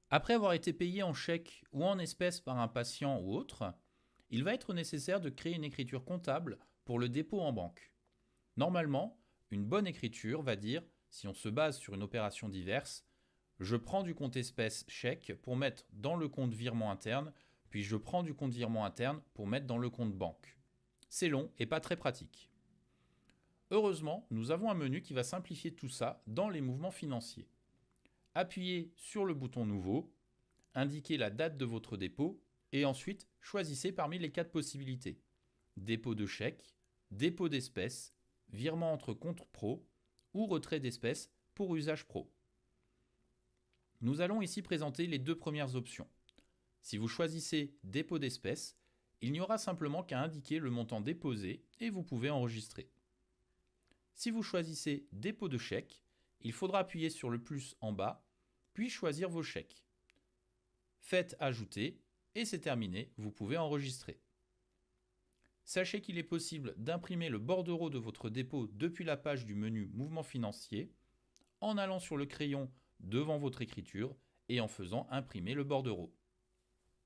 Après avoir été payé en chèque ou en espèces par un patient ou autre, il va être nécessaire de créer une écriture comptable pour le dépôt en banque. Normalement, une bonne écriture va dire, si on se base sur une opération diverse, je prends du compte espèce chèque pour mettre dans le compte virement interne, puis je prends du compte virement interne pour mettre dans le compte banque. C'est long et pas très pratique. Heureusement, nous avons un menu qui va simplifier tout ça dans les mouvements financiers. Appuyez sur le bouton Nouveau, indiquez la date de votre dépôt et ensuite choisissez parmi les quatre possibilités. Dépôt de chèque, dépôt d'espèces, virement entre comptes pro ou retrait d'espèces pour usage pro. Nous allons ici présenter les deux premières options. Si vous choisissez dépôt d'espèces, il n'y aura simplement qu'à indiquer le montant déposé et vous pouvez enregistrer. Si vous choisissez dépôt de chèque, il faudra appuyer sur le plus en bas, puis choisir vos chèques. Faites ajouter et c'est terminé, vous pouvez enregistrer. Sachez qu'il est possible d'imprimer le bordereau de votre dépôt depuis la page du menu Mouvement financier en allant sur le crayon devant votre écriture et en faisant imprimer le bordereau.